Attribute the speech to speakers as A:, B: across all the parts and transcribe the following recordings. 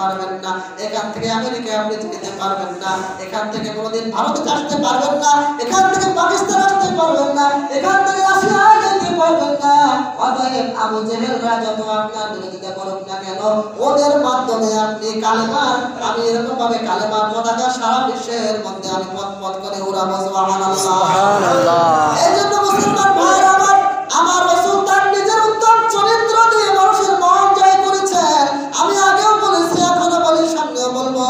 A: পারবেন না, এখান থেকে আমেরিকায় আপনি যেতে পারবেন না, এখান থেকে কোনোদিন ভারতে আসতে পারবেন না, এখান থেকে পাকিস্তান আসতে পারবেন না, এখান থেকে রাশিয়া যেতে পারবেন না। অতএব আবু জেহেলরা যত আপনার বিরোধিতা করুক না কেন, ওদের মাধ্যমে আপনি কালেমার, আমি এরকম ভাবে কালেমার পতাকা সারা বিশ্বের মধ্যে আমি পথ করে উড়াবো। সুবহানাল্লাহ। এই জন্য মুসলমান ভাইরা আমার রাসূল তার নিজের উত্তম চরিত্র দিয়ে মানুষের মন জয় করেছেন। আমি আগেও বলেছি, এখনো বলি, সামনেও বলবো,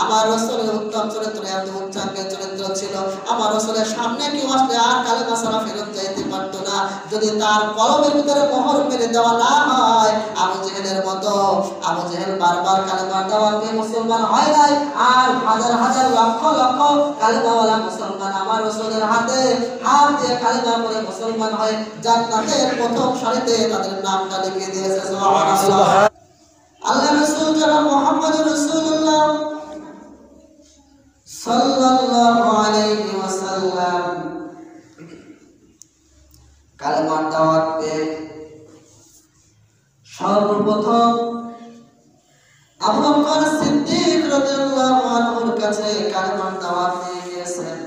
A: আমার রাসূলের উত্তম চরিত্র এত উচ্চাঙ্গের চরিত্র ছিল। আমার রাসূলের সামনে কেউ আসলে আর কালেমা ছাড়া ফেরত যাইতে পারতো না, যদি তার কলমের ভিতরে মোহর মেরে দেওয়া না হয়। আবু জেহেলের মতো, আবু জেহেল বারবার কালেমার দাওয়াত দিয়ে মুসলমান হয় নাই, আর হাজার হাজার লক্ষ লক্ষ কালেমাওয়ালা মুসলমান আমার রাসূলের হাতে হাত দিয়ে কালেমা পড়ে মুসলমান হয়, জান্নাতের প্রথম সারিতে তাদের নামটা লিখে দিয়েছে। সুবহানাল্লাহ। আল্লাহ রাসূল জনাব মুহাম্মদুর রাসূলুল্লাহ সাল্লাল্লাহু আলাইহি ওয়াসাল্লাম কালেমার দাওয়াত পেয়ে সর্বপ্রথম আবু বকর সিদ্দিক রাদিয়াল্লাহু আনহুর কাছে কালেমার দাওয়াত নিয়ে গিয়েছেন।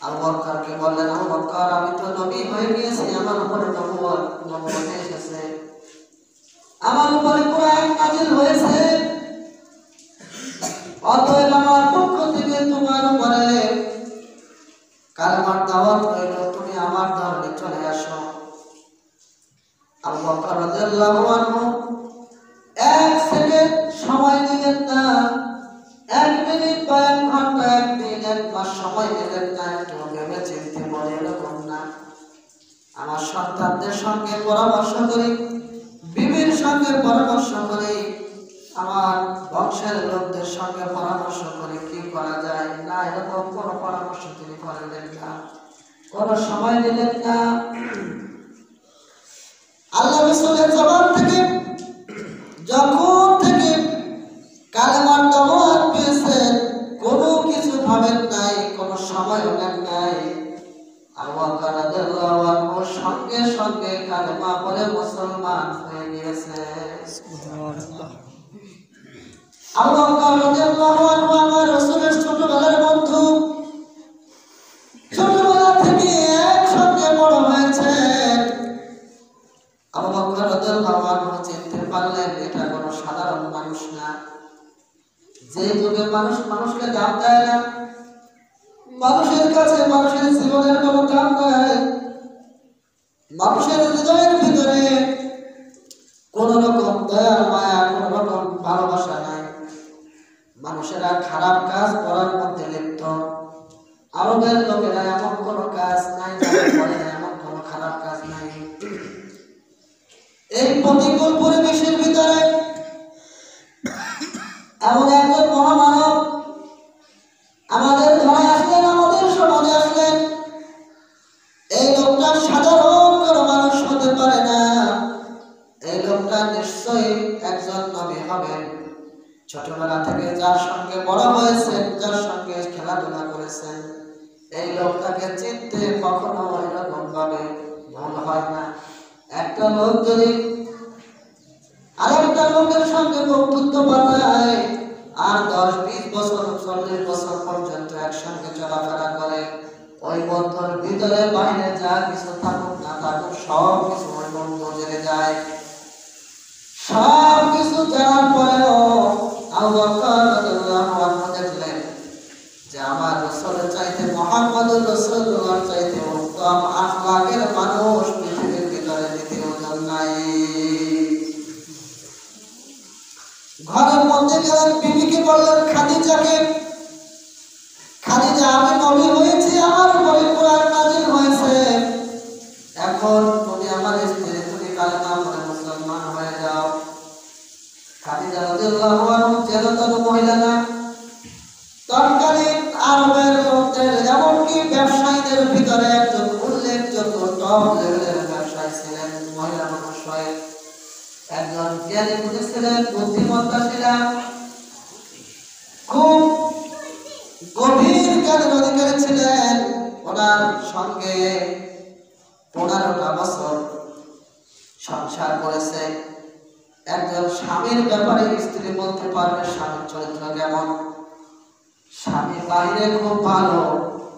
A: আবু বকরকে বললেন, আবু বকর, আমি তো নবী হয়ে গিয়েছি, আমার উপরে নবুয়ত এসেছে, আমার উপরে কোরআন নাযিল হয়েছে, অতএব আমার পক্ষ থেকে তোমার উপরে কালেমার দাওয়াত হইল, তুমি আমার ধর্মে চলে আসো। আবু বকর রাদিয়াল্লাহু আনহু এক সেকেন্ড সময় নিলেন না, এক মিনিট বা এক ঘন্টা, এক দিন, এক মাস সময় নিলেন না, একটু ভেবে চিন্তে বলে, এরকম না, আমার সন্তানদের সঙ্গে পরামর্শ করি, বিবির সঙ্গে পরামর্শ করি, আমার বংশের লোকদের সঙ্গে পরামর্শ করে কি করা যায়। না, এরকম কোনো পরামর্শ তিনি করলেন না, কোনো সময় নিলেন না। আল্লাহ রাসূলের জবান থেকে যখন থেকে কালেমার দাওয়াত পেয়েছেন, কোনো কিছু ভাবেন নাই, কোনো সময় নেন নাই। আবু বকর রাদিয়াল্লাহু আনহু সঙ্গে সঙ্গে কালেমা পড়ে মুসলমান হয়ে গিয়েছে। সুবহানাল্লাহ। আবু বকর রাদিয়াল্লাহু আনহু আমার রাসূলের ছোটবেলার বন্ধু, ছোটবেলা থেকে একসঙ্গে বড় হয়েছেন। আবু বকর রাদিয়াল্লাহু আনহু চিনতে পারলেন এটা কোনো সাধারণ মানুষ না। যে যুগে মানুষ মানুষকে দাম দেয় না, মানুষের কাছে মানুষের জীবনের কোনো দাম নাই, মানুষের হৃদয়ের ভিতরে কোন রকম দয়া মায়া, কোন রকম ভালোবাসা নাই, মানুষেরা খারাপ কাজ করার মধ্যে লিপ্ত। আরবের লোকেরা এমন কোন কাজ নাই যারা করে না, এমন কোন খারাপ কাজ নাই। এই প্রতিকূল পরিবেশের ভিতরে এমন একজন মহামানব আমাদের ধরে আসলেন, আমাদের সমাজে আসলেন। এই লোকটা সাধারণ কোনো মানুষ হতে পারে না, এই লোকটা নিশ্চয়ই একজন নবী হবেন। ছোটবেলা থেকে যার সঙ্গে বড় হয়েছেন, যার সঙ্গে খেলাধুলা করেছেন, এই লোকটাকে চিনতে কখনো এরকম ভাবে ভুল হয় না। একটা লোক যদি আরেকটা লোকের সঙ্গে বন্ধুত্ব বাঁধায় আর 10-20 বছর 40 বছর পর্যন্ত একসঙ্গে চলাফেরা করে, ওই বন্ধুর ভিতরে বাইরে যা কিছু থাকুক না থাকুক সব কিছু ওই বন্ধু জেনে যায়। সব কিছু জানার পরেও আবু বকর রাদিয়াল্লাহু আনহু দেখলেন যে আমার রাসূলের চাইতে, মুহাম্মদুর রাসূলুল্লাহ চাইতে উত্তম আখলাকের মানুষ পৃথিবীর ভিতরে দ্বিতীয়জন নাই। ঘরের মধ্যে গেলেন, বিবিকে বললেন, খাদিজাকে, খাদিজা, আমি নবী হয়েছি, আমার উপরে কোরআন নাযিল হয়েছে, এখন তুমি আমার স্ত্রী, তুমি কালেমা পড়ে মুসলমান হয়ে যাও। খাদিজা রাদিয়াল্লাহু আনহা জেলাতন মহিলা না, তৎকালীন আরবের লোকদের, এমনকি ব্যবসায়ীদের ভিতরে একজন উল্লেখযোগ্য টপ লেভেলের ব্যবসায়ী ছিলেন, মহিলা মানুষ হয়ে একজন জ্ঞানী ছিলেন, বুদ্ধিমত্তা ছিলেন, খুব গভীর জ্ঞানের অধিকারী ছিলেন। ওনার সঙ্গে 15টা বছর সংসার করেছে। একজন স্বামীর ব্যাপারে স্ত্রী বলতে পারবে স্বামীর চরিত্র কেমন। স্বামী বাইরে খুব ভালো,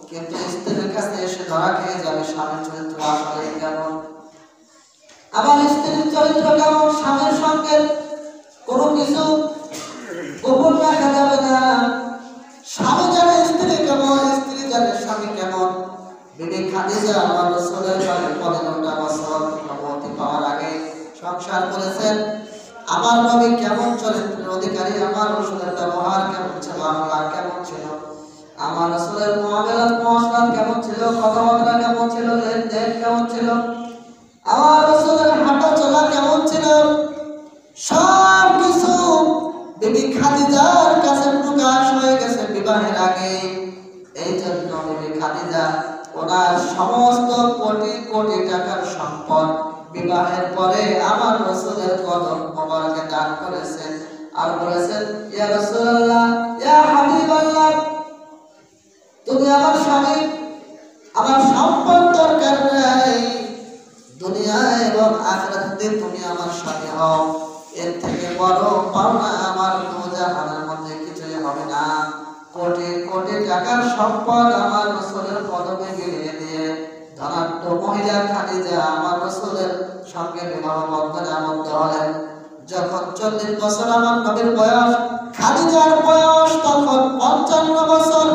A: কিন্তু স্ত্রীর কাছে এসে ধরা খেয়ে যাবে স্বামীর চরিত্র আসলে কেমন। আবার স্ত্রীর চরিত্র কেমন, স্বামীর সঙ্গে কোনো কিছু গোপন রাখা যাবে না। স্বামী জানে স্ত্রী কেমন, স্ত্রী জানে স্বামী কেমন। বিবি খাদিজা আমার রাসূলের ঘরে 15টা বছর নবুয়ত পাওয়ার আগে সংসার করেছেন। আমার নবী কেমন চরিত্রের অধিকারী, আমার রাসূলের ব্যবহার কেমন ছিল, আখলাক কেমন ছিল, আমার রাসূলের মুআমালাত কেমন ছিল, কথাবার্তা কেমন ছিল, লেনদেন কেমন ছিল, আমার রাসূলের হাঁটা চলা কেমন ছিল, সব কিছু বিবি খাদিজার কাছে প্রকাশ হয়ে গেছে বিবাহের আগে। এই জন্য বিবি খাদিজা ওনার সমস্ত কোটি কোটি টাকার সম্পদ বিবাহের পরে আমার রাসূলের কদম মোবারকে দান করেছেন। আর বলেছেন, ইয়া রাসূলুল্লাহ, ইয়া হাবিবাল্লাহ, তুমি আমার স্বামী, আমার সম্পদ দরকার নাই, দুনিয়া এবং আখিরাতে তুমি আমার স্বামী হও, এর থেকে বড় পাওনা আমার দুজাহানের মধ্যে কিছুই হবে না। কোটি কোটি টাকার সম্পদ আমার রাসূলের কদমে গিলিয়ে দিয়ে ধনাঢ্য মহিলা খাদিজা আমার রাসূলের সঙ্গে বিবাহ বন্ধনে আবদ্ধ হলেন। যখন 40 বছর আমার নবীর বয়স, খাদিজার বয়স তখন 55 বছর।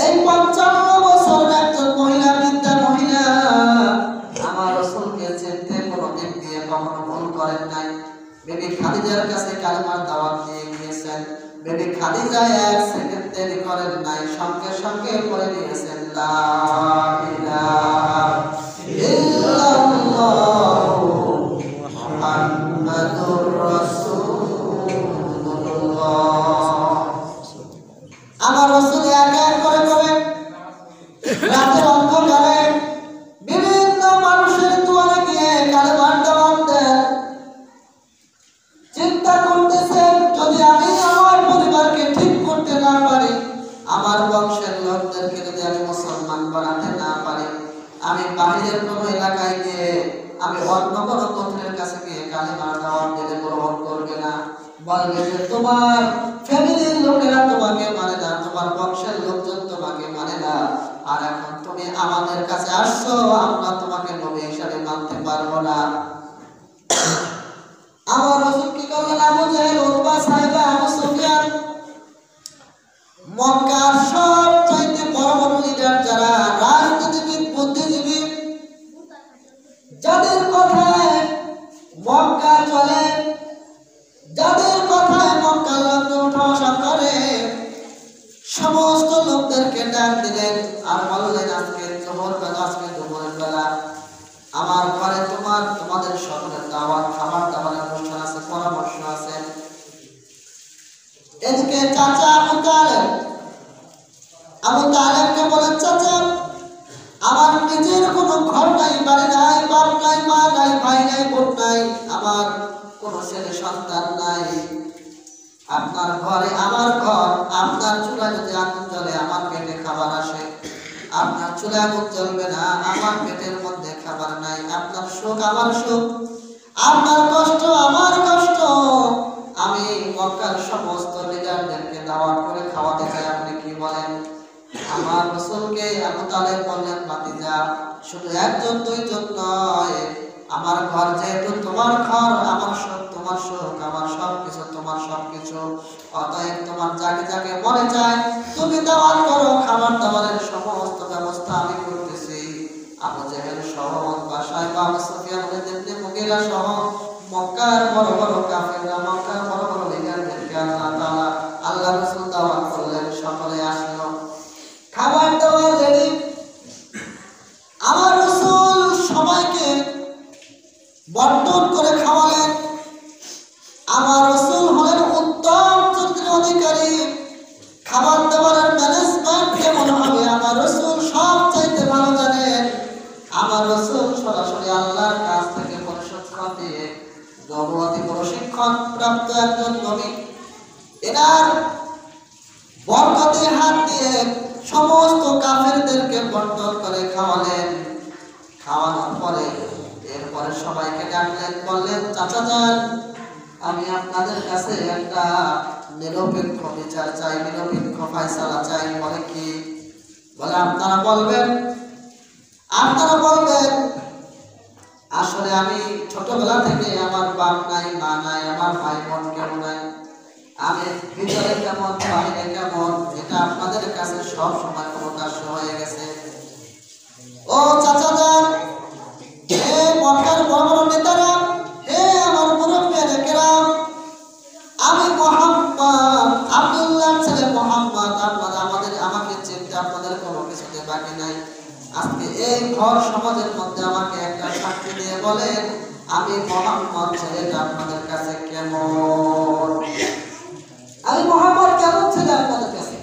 A: এই 55 বছর একজন মহিলা, বৃদ্ধা মহিলা আমার রাসূলকে চিনতে কোনোদিন দিয়ে কখনো ভুল করেন নাই। বিবি খাদিজার কাছে কালিমার দাওয়াত দিয়ে গিয়েছেন। বিবি খাদিজা 1 সেকেন্ড দেরি করেন নাই, সঙ্গে সঙ্গে পড়ে দিয়েছেন লা ইলাহা ইল্লাল্লাহু মুহাম্মাদুর রাসূলুল্লাহ। আমার রাসূল এক এক করে করে রাতের অন্ধকারে বিভিন্ন মানুষের দুয়ারে গিয়ে কালেমার দাওয়াত দেন। চিন্তা করতেছেন, যদি আমি আমার পরিবারকে ঠিক করতে না পারি, আমার বংশের লোকদেরকে যদি আমি মুসলমান বানাতে না পারি, আমি বাহিরের কোনো এলাকায় গিয়ে, আমি অন্য কোনো গোত্রের কাছে গিয়ে কালেমার দাওয়াত দিলে গ্রহণ করবে না। বলবে যে তোমার ফ্যামিলির লোকেরা তোমাকে মানে না, তোমার বংশের লোকজন তোমাকে মানে না, আর এখন তুমি আমাদের কাছে আসছো, আমরা তোমাকে নবী হিসাবে মানতে পারবো না। আমার রাসূল কি করলেন? আবু জাহেল, উতবা, সাইবা, আবু সুফিয়ান, মক্কার সবচাইতে বড় বড় লিডার যারা রাজনীতিবিদ, বুদ্ধিজীবী, যাদের কথায় মক্কা চলে, যাদের কথায় মক্কার লোকজন উঠা বসা করে, সমস্ত লোকদেরকে ডাক দিলেন আর বললেন, আজকে দুপুরের বেলা আমার ঘরে তোমাদের সকলের দাওয়াত, খাবার দাবারের অনুষ্ঠান আছে, পরামর্শ আছে। এদিকে চাচা আবু তালেবকে বলেন, চাচা আমার নিজের কোনো ঘর নাই, বাড়ি নাই, বাপ নাই, মা নাই, ভাই নাই, বোন নাই, আমার কোনো ছেলে সন্তান নাই। আপনার ঘরে আমার ঘর, আপনার চুলায় যদি আগুন জ্বলে আমার পেটে খাবার আসে, আপনার চুলায় আগুন জ্বলবে না, আমার পেটের মধ্যে খাবার নাই। আপনার সুখ আমার সুখ, আপনার কষ্ট আমার কষ্ট। আমি মক্কার সমস্ত লিডারদেরকে দাওয়াত করে খাওয়াতে চাই, আপনি কি বলেন? আমার রাসূলকে আবু তালেব বললেন, ভাতিজা, শুধু একজন দুইজন নয়, আমার ঘর যেহেতু তোমার ঘর, আমার সুখ তোমার সুখ, আমার সবকিছু তোমার সবকিছু, অতএব তোমার যাকে যাকে মনে চায় তুমি দাওয়াত করো, খাবার দাবারের সমস্ত ব্যবস্থা আমি করতেছি। আবু জাহেল সহ বাসায় আবু সুফিয়ান ইবনে মুগীরা সহ মক্কার বড় বড় কাফেররা, মক্কার বড় বড় লিডারদেরকে আল্লাহ রাসূল দাওয়াত করলেন, সকলে আসলো, খাবার দাবার রেডি। আমার রাসূল সবাইকে বন্টন করে খাওয়ালেন। আমার রাসূল হলেন উত্তম চরিত্রের অধিকারী। খাবার দাবারের ম্যানেজমেন্ট কেমন হবে আমার রাসূল সব চাইতে ভালো জানেন। আমার রাসূল সরাসরি আল্লাহর কাছ থেকে প্রশিক্ষণ দিয়ে নবুয়তি প্রশিক্ষণ প্রাপ্ত একজন নবী। এনার বরকতে হাত দিয়ে সমস্ত কাফেরদেরকে বন্টন করে খাওয়ালেন। খাওয়ানোর পরে এরপরে সবাইকে ডাকলেন, বললেন চাচা যান, আমি আপনাদের কাছে একটা নিরপেক্ষ বিচার চাই, নিরপেক্ষ ফয়সালা চাই। বলে কি? বলে আপনারা বলবেন আসলে আমি ছোটবেলা থেকে আমার বাপ নাই, মা নাই, আমার ভাই বোন কেউ নাই, আমি ভিতরে কেমন বাইরে কেমন এটা আপনাদের কাছে সব সময় প্রকাশ্য হয়ে গেছে। ও চাচা যান, হে মক্কার বড় বড় নেতারা, হে আমার মুরব্বিয়ানে কেরাম, আমি মুহাম্মদ, আব্দুল্লাহর ছেলে মুহাম্মদ, আপনারা আমাকে চিনতে আপনাদের কোনো কিছুতে বাকি নাই। আজকে এই ঘর সমাজের মধ্যে আমাকে একটা সাক্ষী দিয়ে বলেন, আমি মুহাম্মদ ছেলেটা আপনাদের কাছে কেমন? আমি মুহাম্মদ কেমন ছেলে আপনাদের কাছে?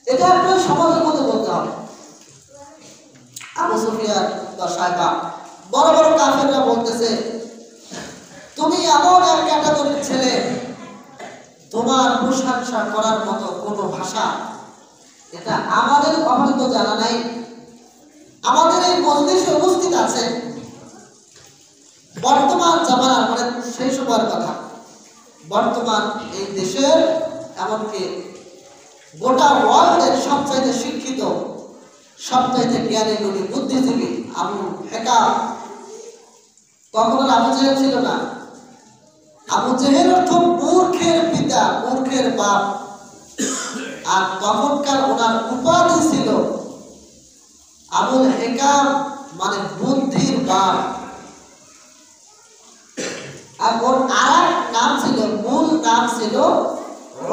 A: এটা আপনার সমাজের মধ্যে বলতে হবে। আবু সুফিয়ান বা সাহেবা বড় বড় কাফেররা বলতেছে, তুমি এমন এক ক্যাটাগরির ছেলে, তোমার প্রশংসা করার মতো কোনো ভাষা এটা আমাদের তো জানা নাই। আমাদের এই মজলিসে উপস্থিত আছে বর্তমান জামানার, মানে সেই সময়ের কথা, বর্তমান এই দেশের এমনকি গোটা ওয়ার্ল্ডের সবচাইতে শিক্ষিত, সবচাইতে জ্ঞানী গুণী বুদ্ধিজীবী আবু হেকাম। কখনো আবু জেহেল ছিল না। আবু জেহেল অর্থ মূর্খের পিতা, মূর্খের বাপ। আর তখনকার ওনার উপাধি ছিল আবুল হেকাম, মানে বুদ্ধির বাপ। আর ওর আরেক নাম ছিল, মূল নাম ছিল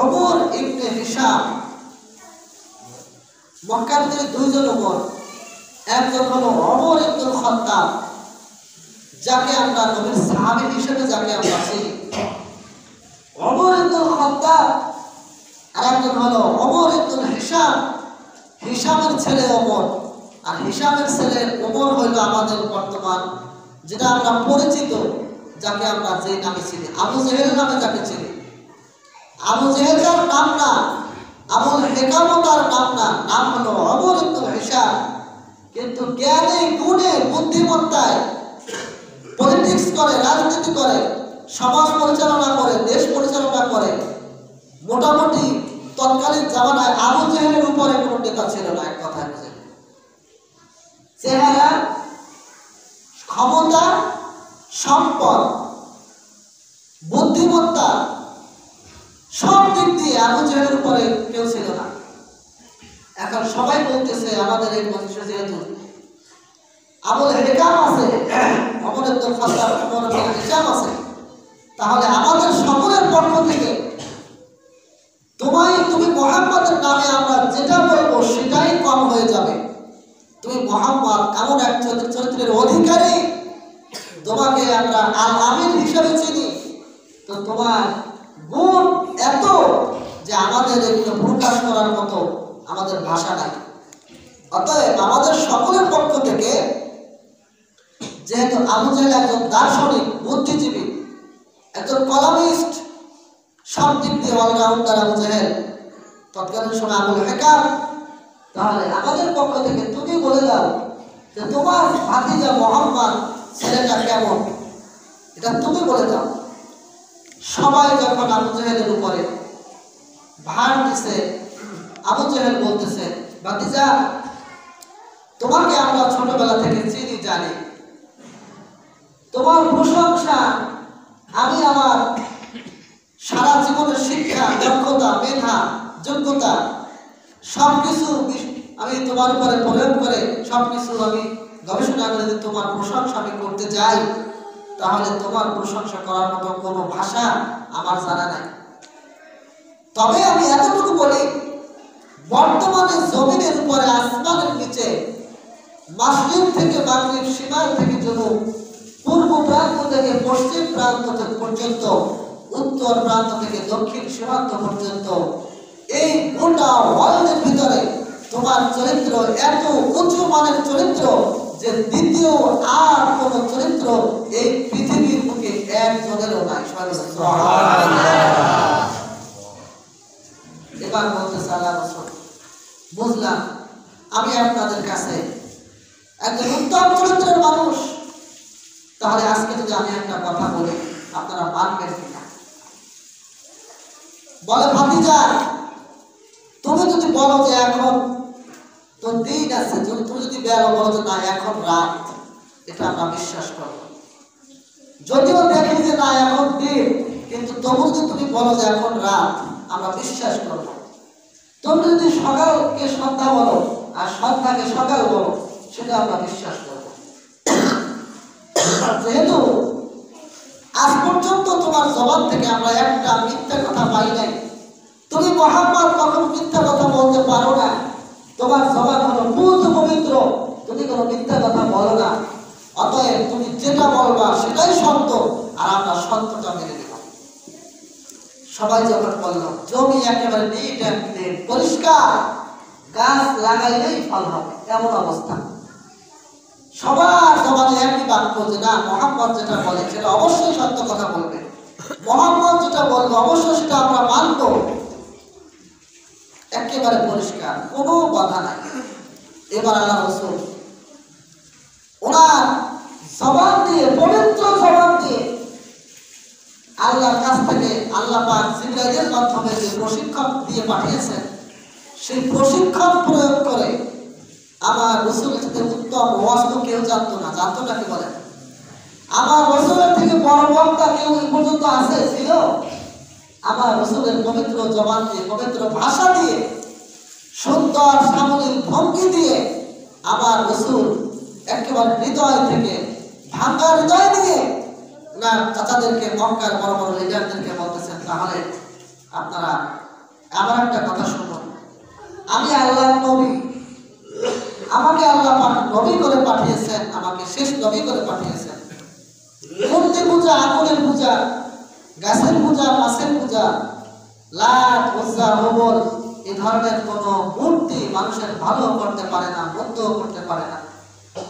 A: ওমর ইবনে হিশাম। মক্কার ভিতরে দুইজন ওমর, একজন হলো ওমর ইবনুল খাত্তাব, যাকে আমরা নবীর সাহাবী হিসেবে যাকে আমরা চিনি, ওমর ইবনুল খাত্তাব। আর একজন হলো ওমর ইবনুল হিশাম, হিশামের ছেলে ওমর। আর হিশামের ছেলে ওমর হইল আমাদের বর্তমান যেটা আমরা পরিচিত, যাকে আমরা যে নামে চিনি, আবু জেহেল নামে যাকে চিনি। আবু জেহেল তার নাম না, আবুল হেকামও তার নাম না, নাম হলো ওমর ইবনুল হিশাম। কিন্তু জ্ঞানে গুণে বুদ্ধিমত্তায় পলিটিক্স করে, রাজনীতি করে, সমাজ পরিচালনা করে, দেশ পরিচালনা করে। মোটামুটি তৎকালীন জামানায় আবু জেহেলের উপরে কোনো নেতা ছিল না। এক কথায় বুঝে, চেহারা, ক্ষমতা, সম্পদ, বুদ্ধিমত্তা সব দিক দিয়ে আবু জেহেলের উপরে কেউ ছিল না। এখন সবাই বলতেছে আমাদের এই মজলিসে যেহেতু আবুল হেকাম আছে, ওমর ইবনুল খাত্তাব, ওমর ইবনুল হিশাম আছে, তাহলে আমাদের সকলের পক্ষ থেকে তুমি মুহাম্মদের নামে আমরা যেটা বলবো সেটাই কম হয়ে যাবে। তুমি মুহাম্মদ এমন এক চরিত্রের অধিকারী, তোমাকে আমরা আল আমিন হিসেবে চিনি, তো তোমার গুণ এত যে আমাদের এগুলো প্রকাশ করার মতো আমাদের ভাষা নাই। অতএব আমাদের সকলের পক্ষ থেকে, যেহেতু আবু জেহেল একজন দার্শনিক, বুদ্ধিজীবী, একজন কলামিস্ট, সব দিক দিয়ে অলরাউন্ডার আবু জেহেল, তৎকালীন সময় আবুল হেকাম, তাহলে আমাদের পক্ষ থেকে তুমি বলে দাও যে তোমার ভাতিজা মুহাম্মদ ছেলেটা কেমন, এটা তুমি বলে দাও। সবাই যখন আবু জেহেলের উপরে ভার দিছে, আবু জেহেল বলতেছে, ভাতিজা তোমাকে আমরা ছোটবেলা থেকে চিনি, জানি, তোমার প্রশংসা আমি আমার সারা জীবনের শিক্ষা, দক্ষতা, মেধা, যোগ্যতা সবকিছু আমি তোমার উপরে প্রয়োগ করে সবকিছু আমি গবেষণা করে যদি তোমার প্রশংসা আমি করতে যাই, তাহলে তোমার প্রশংসা করার মতো কোনো ভাষা আমার জানা নাই। তবে আমি এতটুকু বলি, বর্তমানে জমিনের উপরে, আসমানের নিচে, মাশরিক থেকে মাগরিব, শিমাল থেকে জনুব, পূর্ব প্রান্ত থেকে পশ্চিম প্রান্ত পর্যন্ত, উত্তর প্রান্ত থেকে দক্ষিণ সীমান্ত পর্যন্ত, এই গোটা ওয়ার্ল্ডের ভিতরে তোমার চরিত্র এত উচ্চ মানের চরিত্র যে দ্বিতীয় আর কোন চরিত্র এই পৃথিবীর বুকে একজনেরও নাই। এবার বলতে সাল্লাল্লাহু আলাইহি ওয়াসাল্লাম, বুঝলাম আমি আপনাদের কাছে একজন উত্তম চরিত্রের মানুষ, তাহলে আজকে যদি আমি একটা কথা বলি আপনারা মানবেন কিনা? বলে ভাতিজা, তুমি যদি বলো যে এখন তো দিন আছে, তুমি যদি বলো যে না এখন রাত, এটা আমরা বিশ্বাস করব। যদিও দেখি যে না এখন দিন, কিন্তু তবু যদি তুমি বলো যে এখন রাত, আমরা বিশ্বাস করব। তুমি যদি সকালকে সন্ধ্যা বলো আর সন্ধ্যাকে সকাল বলো, সেটা আমরা বিশ্বাস করব। যেহেতু আজ পর্যন্ত তোমার জবান থেকে আমরা একটা মিথ্যা কথা পাই নাই, তুমি মুহাম্মদ কখনো মিথ্যা কথা বলতে পারো না, তোমার জবান হলো পূর্ণ পবিত্র, তুমি কোনো মিথ্যা কথা বলো না, অতএব তুমি যেটা বলবা সেটাই সত্য, আর আমরা সত্যটা মেনে নেব। সবাই যখন বলল জমি একেবারে নিট অ্যান্ড ক্লিন, পরিষ্কার, গাছ লাগাইলেই ফল হবে, এমন অবস্থা। সবার জবানে একই বাক্য যে না মুহাম্মদ যেটা বলে সেটা অবশ্যই সত্য কথা বলবে, মুহাম্মদ যেটা বলবে অবশ্যই সেটা আমরা মানব। একেবারে পরিষ্কার, কোনো বাধা নাই। এবার আল্লাহ রাসূল ওনার জবান দিয়ে, পবিত্র জবান দিয়ে আল্লাহর কাছ থেকে আল্লাহ পাক জিবরাইলের মাধ্যমে যে প্রশিক্ষণ দিয়ে পাঠিয়েছেন, সেই প্রশিক্ষণ প্রয়োগ করে আমার রাসূলের থেকে উত্তম ওয়াজ তো কেউ জানতো না। জানতো না কি বলেন? আমার রাসূলের থেকে বড় বক্তা কেউ এই পর্যন্ত আছে ছিল? আমার রাসূলের পবিত্র জবান দিয়ে, পবিত্র ভাষা দিয়ে, সুন্দর সামলিক ভঙ্গি দিয়ে আমার রাসূল একেবারে হৃদয় থেকে, ভাঙা হৃদয় দিয়ে না চাচাদেরকে, মক্কার বড় বড় লিডারদেরকে বলতেছেন, তাহলে আপনারা আমার একটা কথা শুনুন, আমি আল্লাহর নবী, আমাকে আল্লাহ পাক নবী করে পাঠিয়েছেন, আমাকে শেষ নবী করে পাঠিয়েছেন। মূর্তি পূজা, আগুনের পূজা, গাছের পূজা, মাছের পূজা, লাত, উজ্জা, হুবল, এই ধরনের কোন মূর্তি মানুষের ভালো করতে পারে না, মন্দ করতে পারে না।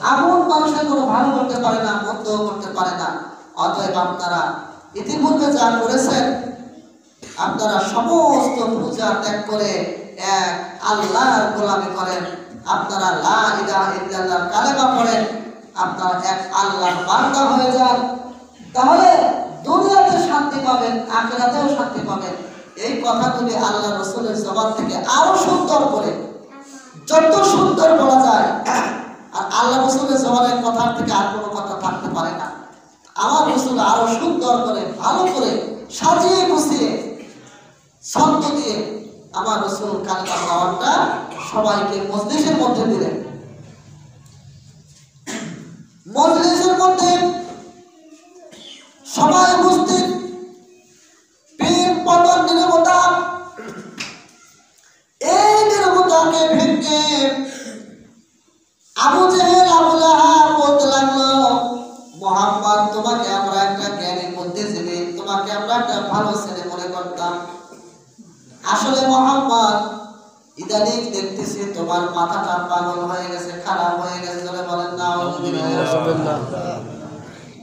A: আগুন মানুষের কোনো ভালো করতে পারে না, মন্দ করতে পারে না। অতএব আপনারা ইতিপূর্বে যা করেছেন, আপনারা সমস্ত পূজা ত্যাগ করে এক আল্লাহর গোলামি করেন, আপনারা লা ইলাহা ইল্লাল্লাহর কালেমা পড়েন, আপনারা এক আল্লাহর বান্দা হয়ে যান, তাহলে দুনিয়াতে শান্তি পাবেন, আখিরাতেও শান্তি পাবেন। এই কথাগুলি আল্লাহ রাসূলের জবান থেকে আরো সুন্দর করে, যত সুন্দর বলা যায়, আর আল্লাহ রাসূলের জবানের কথার থেকে আর কোনো কথা থাকতে পারে না। আমার রাসূল আরো সুন্দর করে, ভালো করে সাজিয়ে গুছিয়ে ছন্দ দিয়ে আমার রাসূল কালেমার দাওয়াতটা সবাইকে মজলিসের মধ্যে দিলেন। মজলিসের মধ্যে সবাই উপস্থিত, পীর পতন নীরবতা, এই নীরবতাকে ভেঙে আবু জেহেল, আবু লাহাব বলতে লাগলো, মুহাম্মদ তোমাকে আমরা একটা জ্ঞানী বুদ্ধিজীবী, তোমাকে আমরা একটা ভালো ছেলে মনে করতাম, আসলে মুহাম্মদ ইদানিং দেখতেছি তোমার মাথাটা পাগল হয়ে গেছে, খারাপ হয়ে গেছে। বলেন না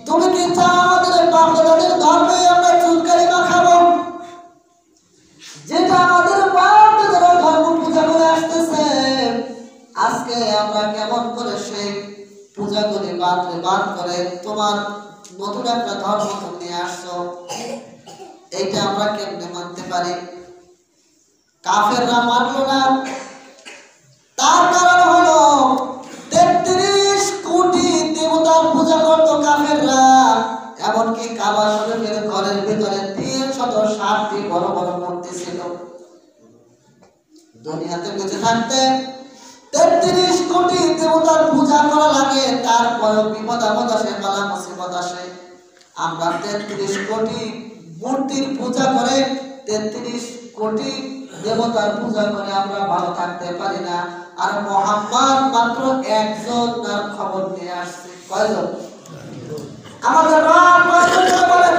A: তুমি কি চাও আমাদের বাপ দাদাদের ধর্মে আমরা চুনকারি মাখাবো? যেটা আমাদের বাপ দাদারা ধর্ম পূজা করে আসতেছে, আজকে আমরা কেমন করে সেই পূজাগুলি বাদ করে তোমার নতুন একটা ধর্ম নিয়ে আসছো, এইটা আমরা কেমনে মানতে পারি? কাফেররা মানলো না। তার কারণ হলো ৩৩ কোটি দেবতার পূজা করত কাফেররা, এমনকি কাবা শরীফের ঘরের ভিতরে ৩৬০টি বড় বড় মূর্তি ছিল। দুনিয়াতে বেঁচে থাকতে ৩৩ কোটি দেবতার পূজা করা লাগে, তারপর বিপদ আপদ আসে, বালা মুসিবত আসে। আমরা ৩৩ কোটি মূর্তির পূজা করে, ৩৩ কোটি দেবতার পূজা করে আমরা ভালো থাকতে পারি না। আর মুহাম্মদ মাত্র একজন তার খবর নিয়ে আসছে। কয়জন? আমাদের রাত বলেন,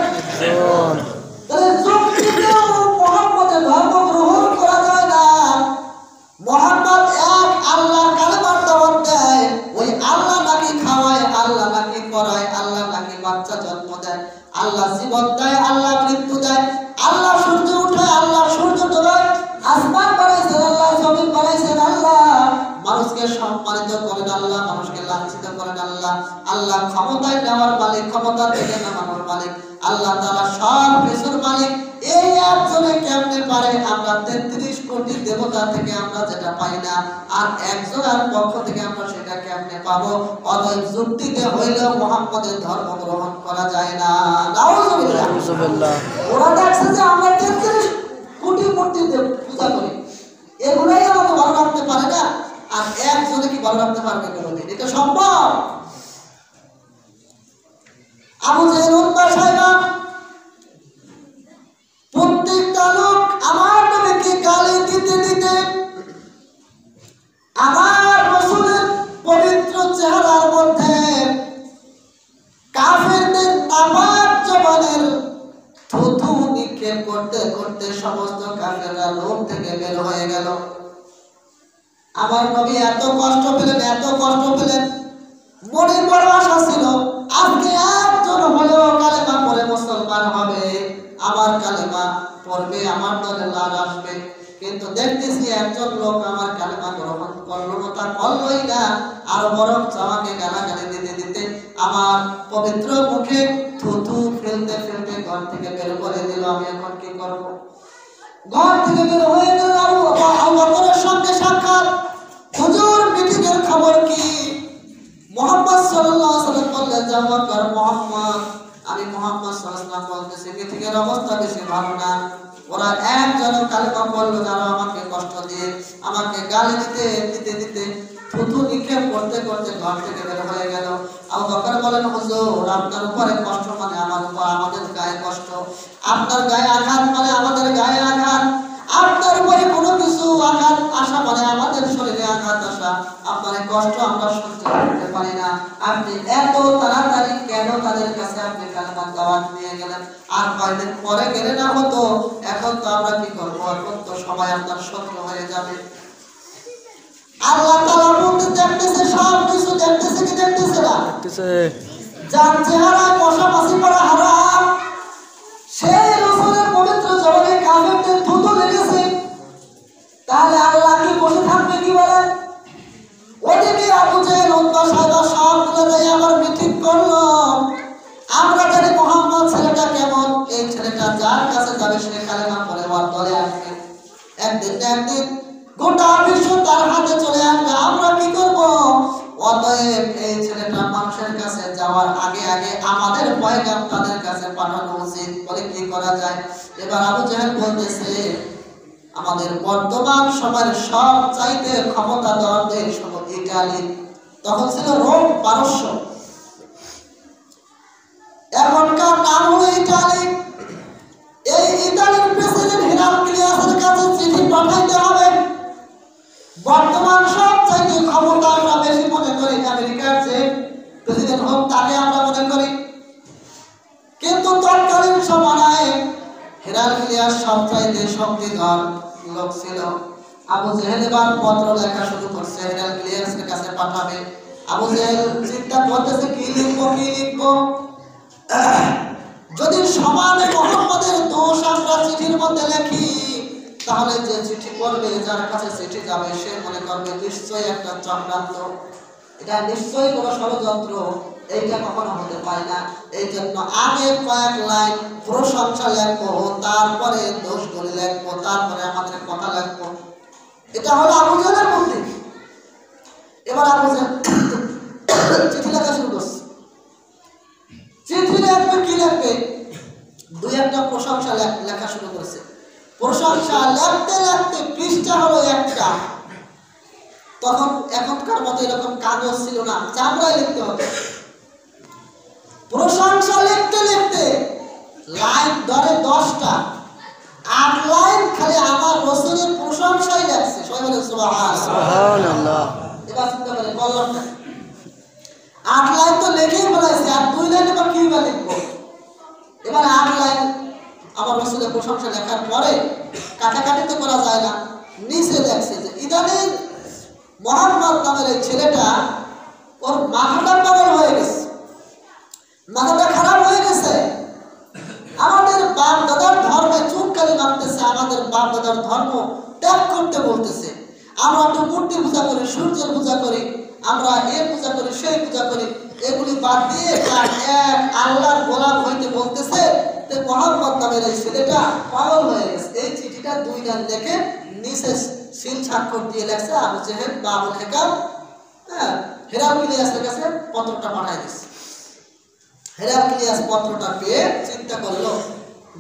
A: তাহলে যুক্তিতেও মুহাম্মদের ধর্ম গ্রহণ করা যায় না। মুহাম্মদ এক আল্লাহর কালেমার দাওয়াত দেয়, ওই আল্লাহ নাকি খাওয়ায়, আল্লাহ নাকি করায়, আল্লাহ নাকি বাচ্চা জন্ম দেয়, আল্লাহ জীবন দেয়, আল্লাহ মৃত্যু দেয়, আল্লাহ সূর্য উঠায়, আল্লাহ সূর্য ডোবায়, আসমান বানাইছেন আল্লাহ, জমিন বানাইছেন আল্লাহ, মানুষকে সম্মানিত করেন আল্লাহ, মানুষকে লাঞ্ছিত করেন আল্লাহ। আল্লাহ ক্ষমতায় নেওয়ার মালিক, ক্ষমতা থেকে নামানোর মালিক, আল্লাহ তাআলা সব কিছুর মালিক। এই একজনে কেমনে পারে? আমরা 33 কোটি দেবতা থেকে আমরা যেটা পাই না, আর একজনের পক্ষ থেকে আমরা সেটা কেমনে পাবো? অতএব যুক্তিতে হইলেও মুহাম্মদের ধর্ম গ্রহণ করা যায় না। নাউযুবিল্লাহ। ওরা দেখছে যে আমরা 33 কোটি মূর্তি পূজা করি, এগুলাই আমাকে ভালো রাখতে পারে না, আর একজনে কি ভালো রাখতে পারবে কোনোদিন? এটা সম্ভব? আবু জেহেল, উতবা, সাইবা প্রত্যেকটা লোক আমার নবীকে গালি দিতে দিতে আমার রাসূলের পবিত্র চেহারার মধ্যে কাফেরদের নাপাক জবানের থুথু নিক্ষেপ করতে করতে সমস্ত কাফেররা লোক থেকে বের হয়ে গেল। আমার নবী এত কষ্ট পেলেন, এত কষ্ট পেলেন, মনে বড় আশা ছিল আজকে একজন হলেও কালেমা পড়ে মুসলমান হবে, আমার কালেমা পড়বে, আমার দলে লাল আসবে। কিন্তু দেখতেছি একজন লোক আমার কালেমা গ্রহণ করলো না, তা করলোই না, আর বরং আমাকে গালাগালি দিতে দিতে আমার পবিত্র মুখে থুথু ফেলতে ফেলতে ঘর থেকে বের করে দিল। আমি এখন কি করব? ঘর থেকে বের হয়ে গেল। আবু বকরের সঙ্গে সাক্ষাৎ। হুজুর, মিটিং এর খবর কি? মুহাম্মদ সাল্লাল্লাহু আলাইহি ওয়াসাল্লাম বললেন, আবু বকর, মুহাম্মদ, আমি মুহাম্মদ সাল্লাল্লাহু আলাইহি ওয়াসাল্লাম বলতেছি মিটিং এর অবস্থা বেশি ভালো না। ওরা একজন কালেমা পড়লো, যারা আমাকে কষ্ট দিয়ে আমাকে গালি দিতে দিতে দিতে থুথু নিক্ষেপ করতে করতে ঘর থেকে বের হয়ে গেল। আবু বকর বলেন, হুজুর, আপনার উপরে কষ্ট মানে আমার উপর, আমাদের গায়ে কষ্ট, আপনার গায়ে আঘাত মানে আমাদের গায়ে আঘাত, আপনার উপরে কোনো কিছু আঘাত আসা মানে আমাদের শরীরে আঘাত আসা, আপনার কষ্ট আমরা সহ্য করতে পারি না। আপনি এত তাড়াতাড়ি কেন তাদের কাছে আপনি কালেমার দাওয়াত নিয়ে গেলেন? আর কয়েকদিন পরে গেলে না হতো? এখন তো আমরা কি করবো? এখন তো সবাই আপনার শত্রু হয়ে যাবে। আল্লাহ তাআলা বলতে দেখতেছে, সব কিছু দেখতেছে কি দেখতেছে না? যার চেহারায় মশা মাছি পড়া হারাম, সেই রাসূলের পবিত্র জবানে কাফেরদের থুথু লেগেছে, তাহলে আল্লাহ কি বসে থাকবে? কি বলেন? ওদিকে আবু জেহেল, উতবা, সাইবা সব মিলে আবার মিটিং করলো। আমরা জানি মুহাম্মদ ছেলেটা কেমন, এই ছেলেটা যার কাছে যাবে সে কালেমা পড়ে ওর দলে আসবে, একদিন না একদিন গোটা বিশ্ব তার হাতে চলে আসবে। আমরা কি করব? অতএব এই ছেলেটা মানুষের কাছে যাওয়ার আগে আগে আমাদের পয়গাম তাদের কাছে পাঠানো উচিত। বলে কি করা যায়? এবার আবু জেহেল বলতেছে, আমাদের বর্তমান সময়ের সব চাইতে ক্ষমতাধর দেশ হলো ইটালি। তখন ছিল রোম, পারস্য, এখনকার নাম হলো ইটালি। এই ইতালির প্রেসিডেন্ট হেরাক্লিয়াসের কাছে চিঠি পাঠাইতে হবে। বর্তমান সব চাইতে ক্ষমতা আমরা বেশি মনে করি আমেরিকার যে প্রেসিডেন্ট হোক তাকে আমরা মনে করি, কিন্তু তৎকালীন সময়ে হেরাক্লিয়াস সবচাইতে শক্তিধর লোক ছিল। আবু জেহেল এবার পত্র লেখা শুরু করছে, হেরাক্লিয়াসের কাছে পাঠাবে। আবু জেহেল চিন্তা করতেছে কি লিখবো, কি লিখবো। যদি সমানে মুহাম্মদের দোষ আমরা চিঠির মধ্যে লিখি, তাহলে যে চিঠি পড়বে, যার কাছে চিঠি যাবে, সে মনে করবে নিশ্চয়ই একটা চক্রান্ত, এটা নিশ্চয়ই কোনো ষড়যন্ত্র, এইটা কখনো হতে পারে না। এই জন্য আগে কয়েক লাইন প্রশংসা লিখবো, তারপরে দোষগুলি লিখবো, তারপরে আমাদের কথা লিখবো। এটা হলো আবু জেহেলের বুদ্ধি। এবার আবু জেহেল চিঠি লেখা শুরু করছে। চিঠি লিখবে, কি লিখবে? দুই একটা প্রশংসা লেখা শুরু করেছে। প্রশংসা লিখতে লিখতে পৃষ্ঠা হলো একটা। তখন এখনকার মতো এরকম কাগজ ছিল না, চামড়ায় লিখতে হতো। প্রশংসা লিখতে লিখতে লাইন ধরে 10টা, 8 লাইন খালি আমার রাসূলের প্রশংসাই লাগছে। সবাই বলে সুবহানাল্লাহ। এবার চিন্তা করে বললামটা 8 লাইন তো লিখেই বলাইছে, আর 2 লাইনে বা কি লিখবো? এবার 8 লাইন আমার রাসূলের প্রশংসা লেখার পরে কাটাকাটি তো করা যায় না, নিচে লেখছে যে ইদানিং মুহাম্মদ নামের এই ছেলেটা, ওর মাথাটা পাগল হয়ে গেছে, মাথাটা খারাপ হয়ে গেছে, আমাদের বাপ দাদার ধর্মে চুনকালি মারতেছে, আমাদের বাপ দাদার ধর্ম ত্যাগ করতে বলতেছে। আমরা তো মূর্তি পূজা করি, সূর্যের পূজা করি, আমরা এই পূজা করি সেই পূজা করি, এগুলি বাদ দিয়ে তার এক আল্লাহর গোলাম হইতে বলতেছে। তো মোহাম্মদ নামের এই ছেলেটা পাগল হয়ে গেছে। এই চিঠিটা 2 লাইন লিখে নিচে সিল স্বাক্ষর দিয়ে লেখছে আবু জেহেল বা আবুল হেকাম। হ্যাঁ, হেরাক্লিয়াসের কাছে পত্রটা পাঠাই দিচ্ছে। হেরাক্লিয়াস পত্রটা পেয়ে চিন্তা করলো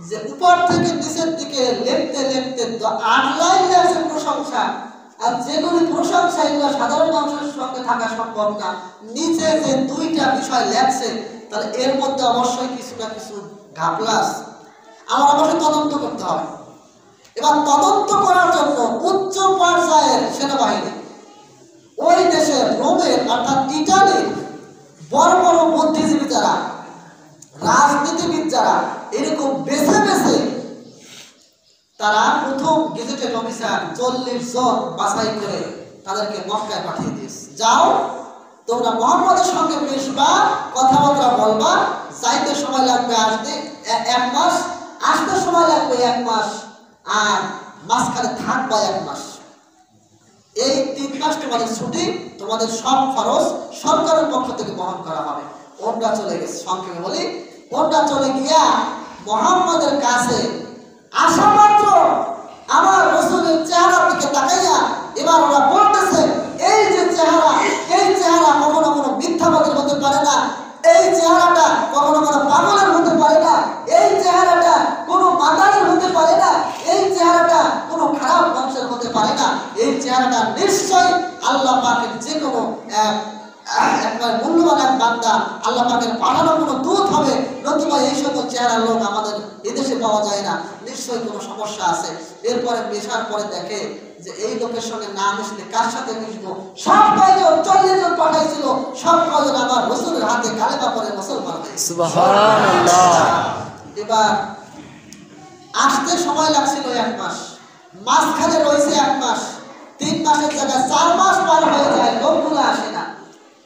A: যে উপর থেকে নিচের দিকে লিখতে লিখতে 8 লাইন লেখছে প্রশংসা, আর যেগুলি প্রশংসা এগুলো সাধারণ মানুষের সঙ্গে থাকা সম্ভব না। নিচে যে 2টা বিষয় লেখছে, তাহলে এর মধ্যে অবশ্যই কিছু না কিছু ঘাপলা আছে। আমার অবশ্যই তদন্ত করতে হবে। এবার তদন্ত করার জন্য উচ্চ পর্যায়ের সেনাবাহিনী ওই দেশের রোমের অর্থাৎ ইটালির বড় বড় বুদ্ধিজীবী যারা, রাজনীতিবিদ যারা, এরকম বেছে বেছে তারা প্রথম গেজেটেড অফিসার 40 জন বাছাই করে তাদেরকে মক্কায় পাঠিয়ে দিয়েছে। যাও, তোমরা মুহাম্মদের সঙ্গে মিশবা, কথাবার্তা বলবা, যাইতে সময় লাগবে আসতে 1 মাস, আসতে সময় লাগবে 1 মাস, আর মাঝখানে থাকবা 1 মাস। এই 3 মাস তোমাদের ছুটি, তোমাদের সব খরচ সরকারের পক্ষ থেকে বহন করা হবে। ওরা চলে গেছে, সংক্ষেপে বলি, ওরা চলে গিয়া মুহাম্মদের কাছে আসা মাত্র আমার রাসূলের চেহারার দিকে তাকাইয়া এবার ওরা বলতেছে, এই যে চেহারা, এই চেহারা কখনো কোনো মিথ্যাবাদীর হতে পারে না, এই চেহারাটা কখনো কোনো পাগলের হতে পারে না, এই চেহারাটা কোনো মাতালের হতে পারে না, এই চেহারাটা কোনো খারাপ বংশের হতে পারে না, এই চেহারাটা নিশ্চয়ই আল্লাহ পাকের যে কোনো একবার মূল্যবান এক বান্দা, আল্লাহ পাকের পাঠানো কোনো দূত হবে, নতুবা এই সকল চেহারার লোক আমাদের এদেশে পাওয়া যায় না, নিশ্চয়ই কোনো সমস্যা আছে। এরপরে মেশার পরে দেখে যে এই লোকের সঙ্গে না মিশলে কার সাথে মিশবো, সব কয়জন 40 জন পাঠাইছিল, সব কয়জন আমার রাসূলের হাতে কালেমা পড়ে মুসলমান হয়েছে। সুবহানাল্লাহ। এবার আসতে সময় লাগছিল 1 মাস, মাঝখানে রয়েছে 1 মাস, 3 মাসের জায়গায় 4 মাস পার হয়ে যায়, লোকগুলো আসে না।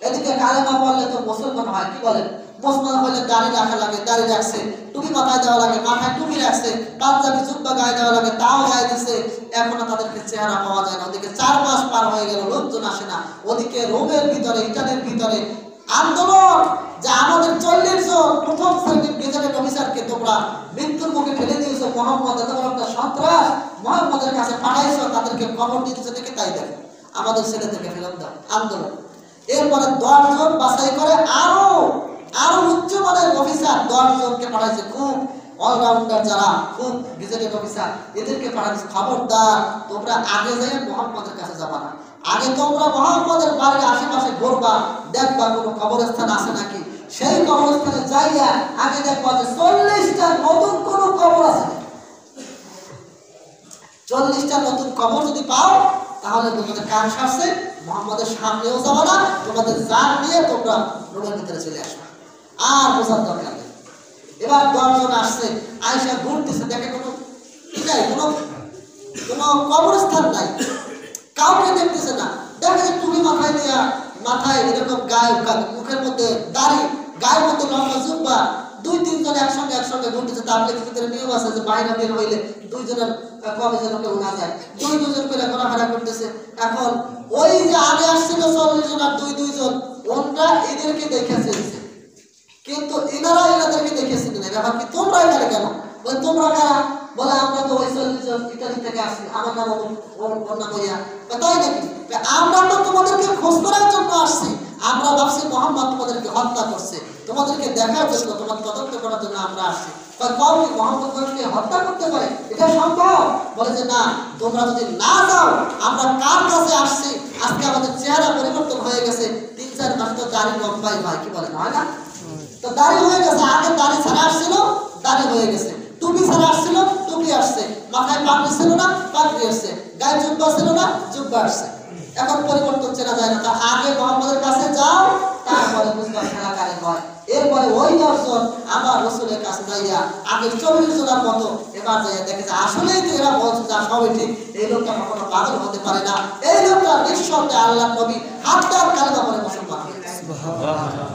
A: এদিকে কালেমা পড়লে তো মুসলমান হয়, কি বলেন? মুসলমান হলে দাড়ি রাখা লাগে, দাড়ি রাখছে, টুপি মাথায় দেওয়া লাগে, মাথায় টুপি রাখছে, পাঞ্জাবি জুব্বা গায়ে দেওয়া লাগে, তাও গায়ে দিছে, এখনো তাদেরকে চেহারা পাওয়া যায় না। ওদিকে 4 মাস পার হয়ে গেল, লোকজন আসে না। ওদিকে রোমের ভিতরে, ইটালির ভিতরে আন্দোলন, যে আমাদের 40 জন প্রথম শ্রেণীর গেজেটেড অফিসারকে তোমরা মৃত্যুর মুখে ঠেলে দিয়েছো, মুহাম্মদ এত বড় একটা সন্ত্রাস, মুহাম্মদের কাছে পাঠাইছো, তাদেরকে খবর দিতেছে দেখে তাই দেখো, আমাদের ছেলেদেরকে ফেরত দাও। আন্দোলন। এরপরে 10 জন বাছাই করে আরো উচ্চমানের অফিসার 10 জনকে পাঠাইছে, খুব অলরাউন্ডার যারা, খুব গেজেটেড অফিসার, এদেরকে পাঠাইছে, খবরদার তোমরা আগে যাই মুহাম্মদের কাছে যাবা না, আগে তোমরা মুহাম্মদের বাড়ির আশেপাশে ঘুরবা, দেখবা কোনো কবরস্থান আছে নাকি, সেই কবরস্থানে যাইয়া আগে দেখবা যে 40টা নতুন কোন কবর আছে, 40টা নতুন কবর যদি পাও তাহলে তোমাদের কাজ সারছে, মুহাম্মদের সামনেও যাবা না, তোমাদের জান নিয়ে তোমরা রোমের ভিতরে চলে আসবা, আর বোঝার দরকার নেই। এবার 10 জন আসছে, আয়েশা ঘুরতেছে, দেখে কোনো কবরস্থান নাই, কাউকে দেখতেছে না, দেখে তুমি মাথায় দেয়া, মাথায় এরকম গায়ে, মুখের মধ্যে দাড়ি, গায়ের মধ্যে লম্বা জুব্বা, 2-3 জন একসঙ্গে ঘুরতেছে। তাবলীগের ভিতরে নিয়ম আছে যে বাইরে বের হইলে 2 জনের কবে যেন কেউ না যায়, 2 জন করে ঘোরাফেরা করতেছে। এখন ওই যে আগে আসছিল 40 জন আর 2 জন, ওনরা এদেরকে দেখেছে, কিন্তু এনারা এনাদেরকে দেখেছিল না। ব্যাপার কি, তোমরা এখানে কেন? বলে তোমরা কারা? বলে আমরা তো ওই 40 জন ইতালি থেকে আসছি, আমার নাম অন্য কইয়া। তাই নাকি? আমরা তো তোমাদেরকে খোঁজ করার জন্য আসছি, আমরা ভাবছি মুহাম্মদ তোমাদেরকে হত্যা করছে, তোমাদেরকে দেখার জন্য, তোমাদের তদন্ত করার জন্য আমরা আসছি। কবে মুহাম্মদকে হত্যা করতে পারে, এটা সম্ভব? বলে যে না, তোমরা যদি না যাও, আমরা কার কাছে আসছি, আজকে আমাদের চেহারা পরিবর্তন হয়ে গেছে, 3-4 মাস তো দাড়ি লম্বাই হয়, কি বলে, হয় না? তো দাড়ি হয়ে গেছে, আগে দাড়ি ছাড়া আসছিল, দাড়ি হয়ে গেছে, টুপি ছাড়া আসছিল, টুপি আসছে, মাথায় পাগড়ি ছিল না, পাগড়ি আসছে, গায়ে জুব্বা ছিল না, জুব্বা আসছে। এখন পরিবর্তন চেনা যায় না। তা আগে মুহাম্মদের কাছে যাও, তারপরে বুঝবা খেলা কারে হয়। এরপরে ওই 10 জন আবার রাসূলের কাছে যাইয়া আগে 40 জনের মতো এবার যাইয়া দেখে যে আসলেই তো এরা বলছে যা সবই ঠিক, এই লোকটা কখনো পাগল হতে পারে না, এই লোকটা নিঃসন্দেহে আল্লাহর নবী, হাত কালেমা পড়ে মুসলমান। সুবহানাল্লাহ।